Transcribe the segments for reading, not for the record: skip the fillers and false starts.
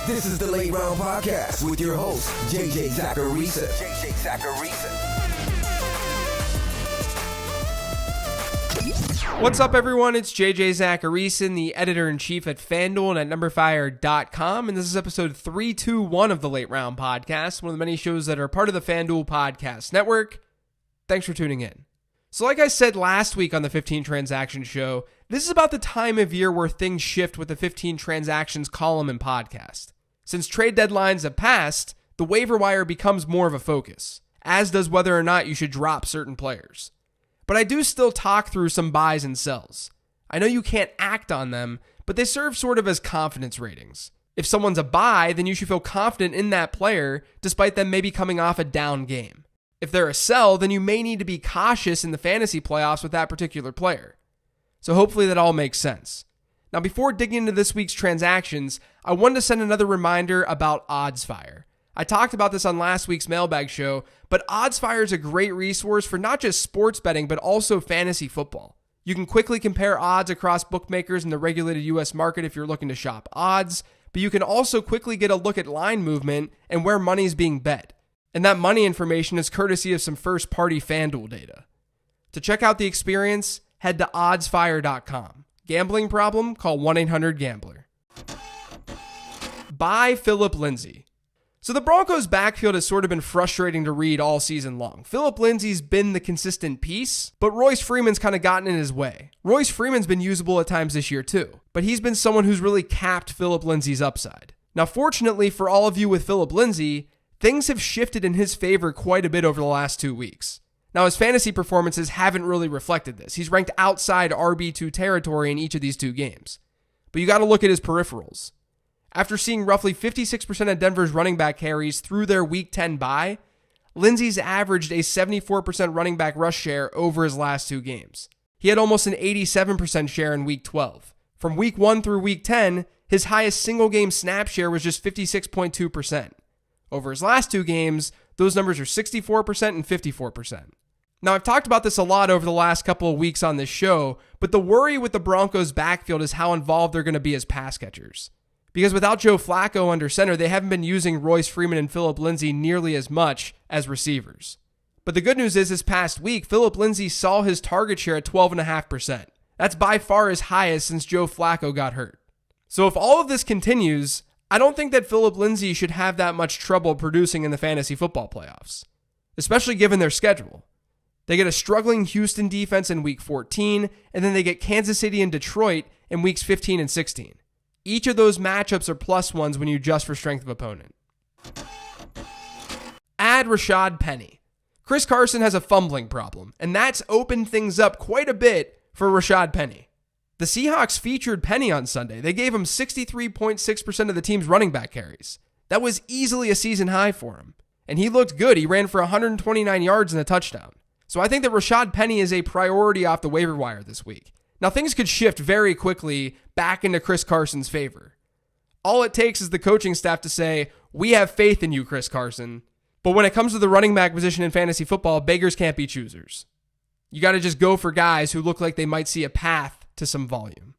This is the Late Round Podcast with your host, JJ Zacharisa. What's up, everyone? It's JJ Zacharisa, the editor-in-chief at FanDuel and at numberfire.com, and this is episode 321 of the Late Round Podcast, one of the many shows that are part of the FanDuel Podcast Network. Thanks for tuning in. So like I said last week on the 15 Transactions show, this is about the time of year where things shift with the 15 Transactions column and podcast. Since trade deadlines have passed, the waiver wire becomes more of a focus, as does whether or not you should drop certain players. But I do still talk through some buys and sells. I know you can't act on them, but they serve sort of as confidence ratings. If someone's a buy, then you should feel confident in that player despite them maybe coming off a down game. If they're a sell, then you may need to be cautious in the fantasy playoffs with that particular player. So hopefully that all makes sense. Now before digging into this week's transactions, I wanted to send another reminder about OddsFire. I talked about this on last week's mailbag show, but OddsFire is a great resource for not just sports betting, but also fantasy football. You can quickly compare odds across bookmakers in the regulated U.S. market if you're looking to shop odds, but you can also quickly get a look at line movement and where money is being bet. And that money information is courtesy of some first-party FanDuel data. To check out the experience, head to oddsfire.com. Gambling problem? Call 1-800-GAMBLER. Buy Phillip Lindsay. So the Broncos' backfield has sort of been frustrating to read all season long. Phillip Lindsay's been the consistent piece, but Royce Freeman's kind of gotten in his way. Royce Freeman's been usable at times this year too, but he's been someone who's really capped Phillip Lindsay's upside. Now fortunately for all of you with Phillip Lindsay, things have shifted in his favor quite a bit over the last 2 weeks. Now his fantasy performances haven't really reflected this. He's ranked outside RB2 territory in each of these 2 games. But you got to look at his peripherals. After seeing roughly 56% of Denver's running back carries through their Week 10 bye, Lindsay's averaged a 74% running back rush share over his last 2 games. He had almost an 87% share in Week 12. From Week 1 through Week 10, his highest single-game snap share was just 56.2%. Over his last 2 games, those numbers are 64% and 54%. Now, I've talked about this a lot over the last couple of weeks on this show, but the worry with the Broncos' backfield is how involved they're going to be as pass catchers. Because without Joe Flacco under center, they haven't been using Royce Freeman and Phillip Lindsay nearly as much as receivers. But the good news is this past week, Phillip Lindsay saw his target share at 12.5%. That's by far his highest since Joe Flacco got hurt. So if all of this continues, I don't think that Phillip Lindsay should have that much trouble producing in the fantasy football playoffs, especially given their schedule. They get a struggling Houston defense in Week 14, and then they get Kansas City and Detroit in Weeks 15 and 16. Each of those matchups are plus ones when you adjust for strength of opponent. Add Rashad Penny. Chris Carson has a fumbling problem, and that's opened things up quite a bit for Rashad Penny. The Seahawks featured Penny on Sunday. They gave him 63.6% of the team's running back carries. That was easily a season high for him. And he looked good. He ran for 129 yards and a touchdown. So I think that Rashad Penny is a priority off the waiver wire this week. Now things could shift very quickly back into Chris Carson's favor. All it takes is the coaching staff to say, "We have faith in you, Chris Carson." But when it comes to the running back position in fantasy football, beggars can't be choosers. You got to just go for guys who look like they might see a path to some volume.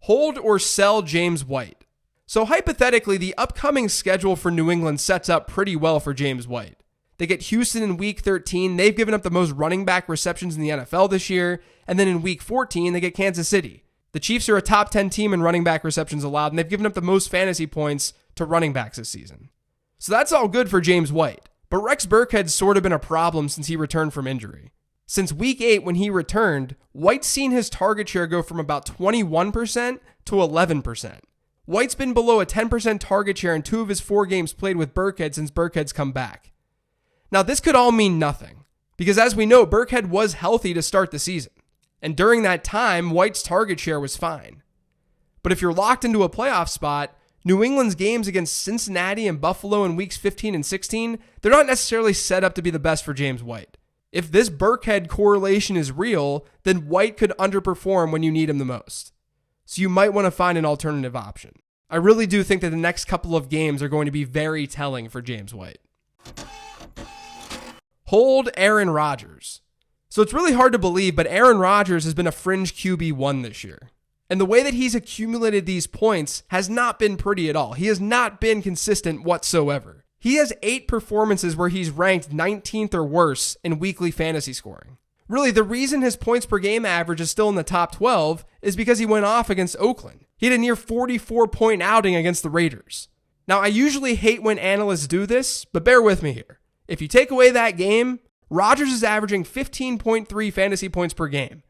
Hold or sell James White. So hypothetically, the upcoming schedule for New England sets up pretty well for James White. They get Houston in Week 13. They've given up the most running back receptions in the NFL this year. And then in Week 14, they get Kansas City. The Chiefs are a top 10 team in running back receptions allowed, and they've given up the most fantasy points to running backs this season. So that's all good for James White. But Rex Burkhead's sort of been a problem since he returned from injury. Since Week 8 when he returned, White's seen his target share go from about 21% to 11%. White's been below a 10% target share in 2 of his 4 games played with Burkhead since Burkhead's come back. Now this could all mean nothing, because as we know, Burkhead was healthy to start the season. And during that time, White's target share was fine. But if you're locked into a playoff spot, New England's games against Cincinnati and Buffalo in weeks 15 and 16, they're not necessarily set up to be the best for James White. If this Burkhead correlation is real, then White could underperform when you need him the most. So you might want to find an alternative option. I really do think that the next couple of games are going to be very telling for James White. Hold Aaron Rodgers. So it's really hard to believe, but Aaron Rodgers has been a fringe QB1 this year. And the way that he's accumulated these points has not been pretty at all. He has not been consistent whatsoever. He has 8 performances where he's ranked 19th or worse in weekly fantasy scoring. Really, the reason his points per game average is still in the top 12 is because he went off against Oakland. He had a near 44-point outing against the Raiders. Now, I usually hate when analysts do this, but bear with me here. If you take away that game, Rodgers is averaging 15.3 fantasy points per game.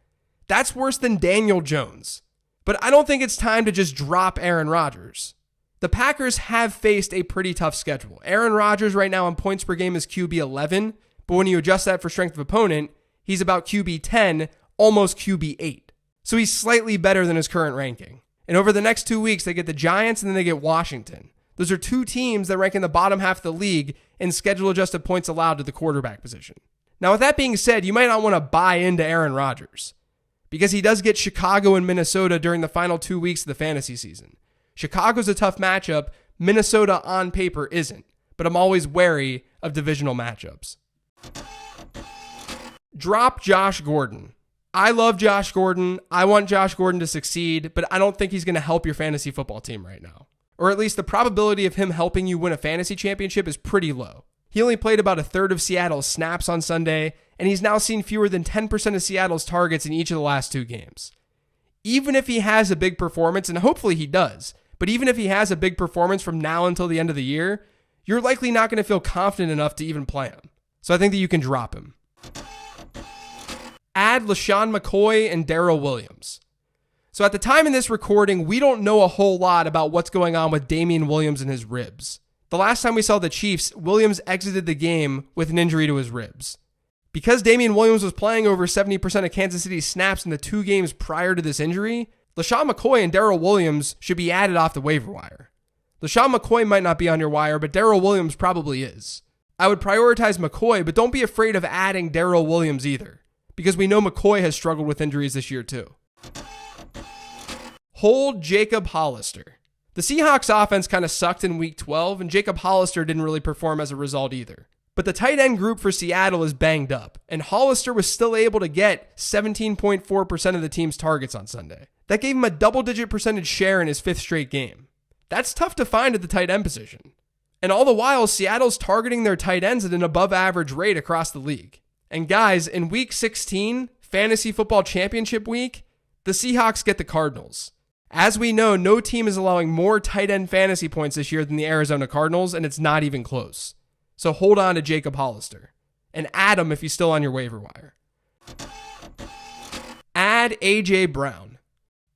That's worse than Daniel Jones. But I don't think it's time to just drop Aaron Rodgers. The Packers have faced a pretty tough schedule. Aaron Rodgers right now in points per game is QB 11, but when you adjust that for strength of opponent, he's about QB 10, almost QB 8. So he's slightly better than his current ranking. And over the next 2 weeks, they get the Giants and then they get Washington. Those are 2 teams that rank in the bottom half of the league in schedule-adjusted points allowed to the quarterback position. Now, with that being said, you might not want to buy into Aaron Rodgers, because he does get Chicago and Minnesota during the final 2 weeks of the fantasy season. Chicago's a tough matchup. Minnesota on paper isn't, but I'm always wary of divisional matchups. Drop Josh Gordon. I love Josh Gordon. I want Josh Gordon to succeed, but I don't think he's going to help your fantasy football team right now. Or at least the probability of him helping you win a fantasy championship is pretty low. He only played about a third of Seattle's snaps on Sunday, and he's now seen fewer than 10% of Seattle's targets in each of the last 2 games. Even if he has a big performance, and hopefully he does, but even if he has a big performance from now until the end of the year, you're likely not going to feel confident enough to even play him. So I think that you can drop him. Add LaShawn McCoy and Darrell Williams. So at the time of this recording, we don't know a whole lot about what's going on with Damian Williams and his ribs. The last time we saw the Chiefs, Williams exited the game with an injury to his ribs. Because Damian Williams was playing over 70% of Kansas City's snaps in the 2 games prior to this injury, LaShawn McCoy and Darrell Williams should be added off the waiver wire. LaShawn McCoy might not be on your wire, but Darrell Williams probably is. I would prioritize McCoy, but don't be afraid of adding Darrell Williams either, because we know McCoy has struggled with injuries this year too. Hold Jacob Hollister. The Seahawks offense kind of sucked in week 12, and Jacob Hollister didn't really perform as a result either. But the tight end group for Seattle is banged up, and Hollister was still able to get 17.4% of the team's targets on Sunday. That gave him a double-digit percentage share in his 5th straight game. That's tough to find at the tight end position. And all the while, Seattle's targeting their tight ends at an above-average rate across the league. And guys, in week 16, Fantasy Football Championship week, the Seahawks get the Cardinals. As we know, no team is allowing more tight end fantasy points this year than the Arizona Cardinals, and it's not even close. So hold on to Jacob Hollister. And add him if he's still on your waiver wire. Add A.J. Brown.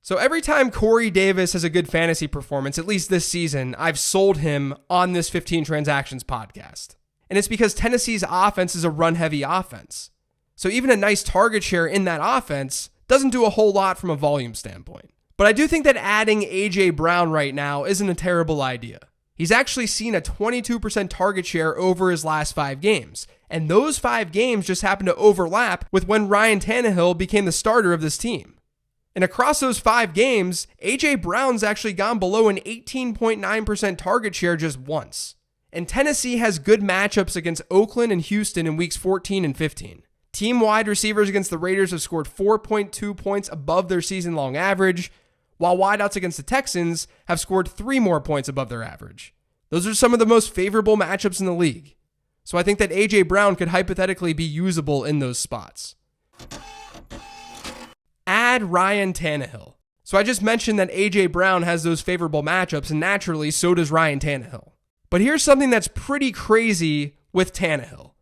So every time Corey Davis has a good fantasy performance, at least this season, I've sold him on this 15 Transactions podcast. And it's because Tennessee's offense is a run-heavy offense. So even a nice target share in that offense doesn't do a whole lot from a volume standpoint. But I do think that adding A.J. Brown right now isn't a terrible idea. He's actually seen a 22% target share over his last 5 games. And those 5 games just happen to overlap with when Ryan Tannehill became the starter of this team. And across those 5 games, A.J. Brown's actually gone below an 18.9% target share just once. And Tennessee has good matchups against Oakland and Houston in weeks 14 and 15. Team wide receivers against the Raiders have scored 4.2 points above their season-long average, while wideouts against the Texans have scored 3 more points above their average. Those are some of the most favorable matchups in the league. So I think that A.J. Brown could hypothetically be usable in those spots. Add Ryan Tannehill. So I just mentioned that A.J. Brown has those favorable matchups, and naturally, so does Ryan Tannehill. But here's something that's pretty crazy with Tannehill.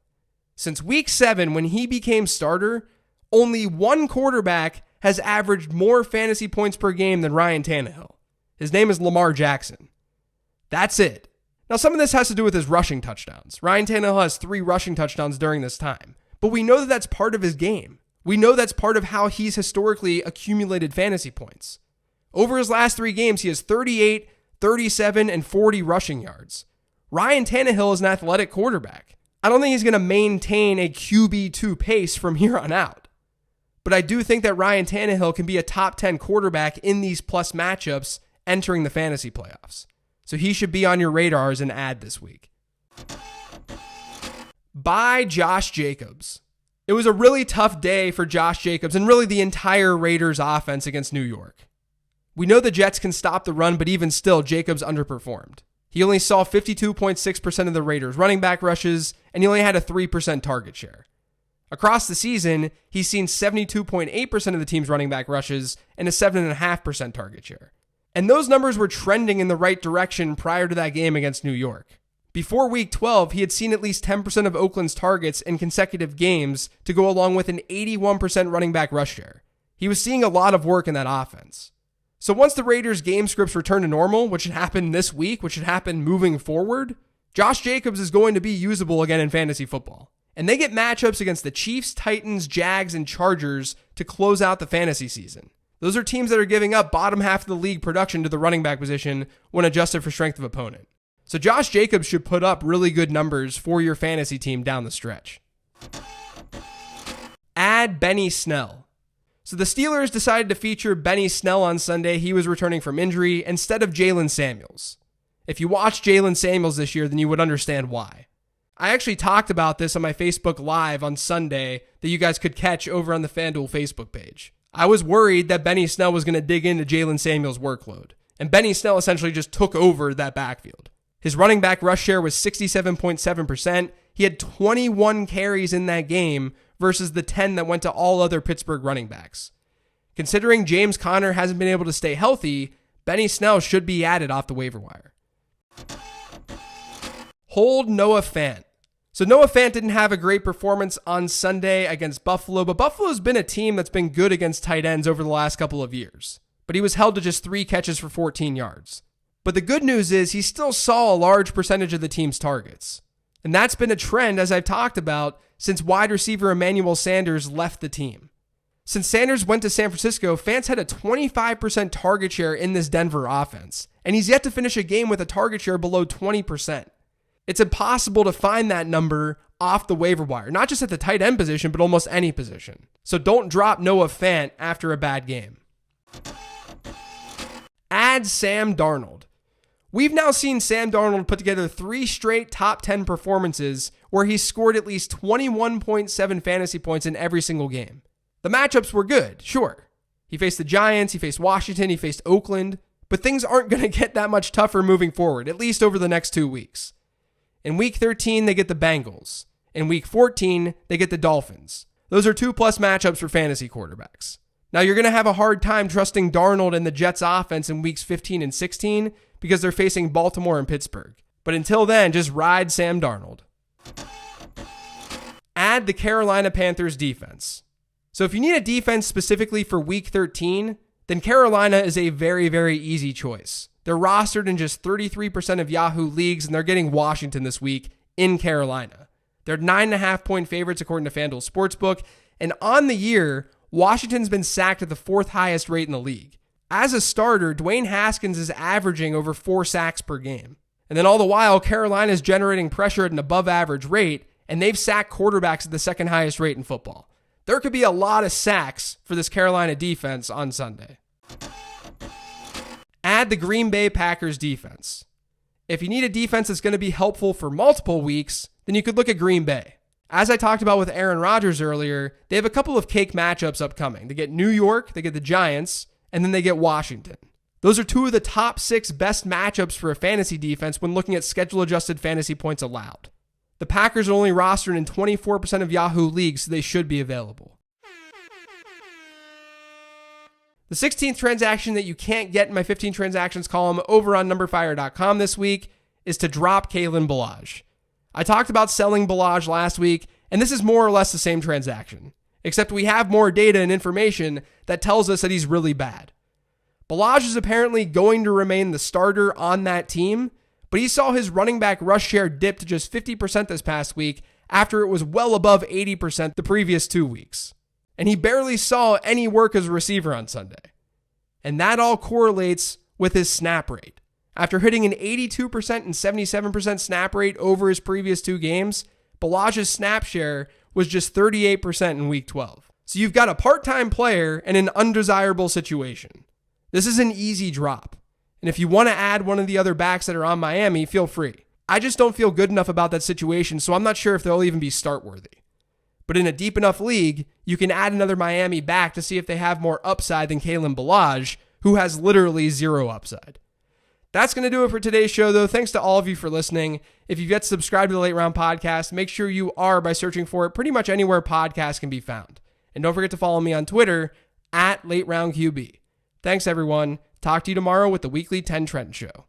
Since week 7, when he became starter, only one quarterback has averaged more fantasy points per game than Ryan Tannehill. His name is Lamar Jackson. That's it. Now, some of this has to do with his rushing touchdowns. Ryan Tannehill has 3 rushing touchdowns during this time. But we know that that's part of his game. We know that's part of how he's historically accumulated fantasy points. Over his last 3 games, he has 38, 37, and 40 rushing yards. Ryan Tannehill is an athletic quarterback. I don't think he's going to maintain a QB2 pace from here on out. But I do think that Ryan Tannehill can be a top 10 quarterback in these plus matchups entering the fantasy playoffs. So he should be on your radar as an add this week. Buy Josh Jacobs. It was a really tough day for Josh Jacobs and really the entire Raiders offense against New York. We know the Jets can stop the run, but even still, Jacobs underperformed. He only saw 52.6% of the Raiders' running back rushes, and he only had a 3% target share. Across the season, he's seen 72.8% of the team's running back rushes and a 7.5% target share. And those numbers were trending in the right direction prior to that game against New York. Before Week 12, he had seen at least 10% of Oakland's targets in consecutive games to go along with an 81% running back rush share. He was seeing a lot of work in that offense. So once the Raiders' game scripts return to normal, which should happen this week, which should happen moving forward, Josh Jacobs is going to be usable again in fantasy football. And they get matchups against the Chiefs, Titans, Jags, and Chargers to close out the fantasy season. Those are teams that are giving up bottom half of the league production to the running back position when adjusted for strength of opponent. So Josh Jacobs should put up really good numbers for your fantasy team down the stretch. Add Benny Snell. So the Steelers decided to feature Benny Snell on Sunday. He was returning from injury instead of Jalen Samuels. If you watched Jalen Samuels this year, then you would understand why. I actually talked about this on my Facebook Live on Sunday that you guys could catch over on the FanDuel Facebook page. I was worried that Benny Snell was going to dig into Jalen Samuels' workload, and Benny Snell essentially just took over that backfield. His running back rush share was 67.7%. He had 21 carries in that game versus the 10 that went to all other Pittsburgh running backs. Considering James Conner hasn't been able to stay healthy, Benny Snell should be added off the waiver wire. Hold Noah Fant. So Noah Fant didn't have a great performance on Sunday against Buffalo, but Buffalo's been a team that's been good against tight ends over the last couple of years. But he was held to just 3 catches for 14 yards. But the good news is he still saw a large percentage of the team's targets. And that's been a trend, as I've talked about, since wide receiver Emmanuel Sanders left the team. Since Sanders went to San Francisco, Fant had a 25% target share in this Denver offense, and he's yet to finish a game with a target share below 20%. It's impossible to find that number off the waiver wire, not just at the tight end position, but almost any position. So don't drop Noah Fant after a bad game. Add Sam Darnold. We've now seen Sam Darnold put together 3 straight top 10 performances where he scored at least 21.7 fantasy points in every single game. The matchups were good, sure. He faced the Giants, he faced Washington, he faced Oakland, but things aren't going to get that much tougher moving forward, at least over the next 2 weeks. In Week 13, they get the Bengals. In Week 14, they get the Dolphins. Those are 2+ matchups for fantasy quarterbacks. Now, you're going to have a hard time trusting Darnold and the Jets offense in Weeks 15 and 16 because they're facing Baltimore and Pittsburgh. But until then, just ride Sam Darnold. Add the Carolina Panthers defense. So if you need a defense specifically for Week 13, then Carolina is a very, very easy choice. They're rostered in just 33% of Yahoo leagues, and they're getting Washington this week in Carolina. They're 9.5-point favorites according to FanDuel Sportsbook, and on the year, Washington's been sacked at the 4th highest rate in the league. As a starter, Dwayne Haskins is averaging over 4 sacks per game. And then all the while, Carolina is generating pressure at an above-average rate, and they've sacked quarterbacks at the 2nd highest rate in football. There could be a lot of sacks for this Carolina defense on Sunday. Add the Green Bay Packers defense. If you need a defense that's going to be helpful for multiple weeks, then you could look at Green Bay. As I talked about with Aaron Rodgers earlier, they have a couple of cake matchups upcoming. They get New York, they get the Giants, and then they get Washington. Those are 2 of the top 6 best matchups for a fantasy defense when looking at schedule-adjusted fantasy points allowed. The Packers are only rostered in 24% of Yahoo leagues, so they should be available. The 16th transaction that you can't get in my 15 transactions column over on numberfire.com this week is to drop Kalen Ballage. I talked about selling Ballage last week, and this is more or less the same transaction, except we have more data and information that tells us that he's really bad. Ballage is apparently going to remain the starter on that team, but he saw his running back rush share dip to just 50% this past week after it was well above 80% the previous 2 weeks. And he barely saw any work as a receiver on Sunday. And that all correlates with his snap rate. After hitting an 82% and 77% snap rate over his previous 2 games, Ballage's snap share was just 38% in Week 12. So you've got a part-time player in an undesirable situation. This is an easy drop. And if you want to add one of the other backs that are on Miami, feel free. I just don't feel good enough about that situation, so I'm not sure if they'll even be start-worthy. But in a deep enough league, you can add another Miami back to see if they have more upside than Kalen Ballage, who has literally zero upside. That's going to do it for today's show, though. Thanks to all of you for listening. If you've yet to subscribe to the Late Round Podcast, make sure you are by searching for it pretty much anywhere podcasts can be found. And don't forget to follow me on Twitter @LateRoundQB. Thanks, everyone. Talk to you tomorrow with the weekly 10 Trent Show.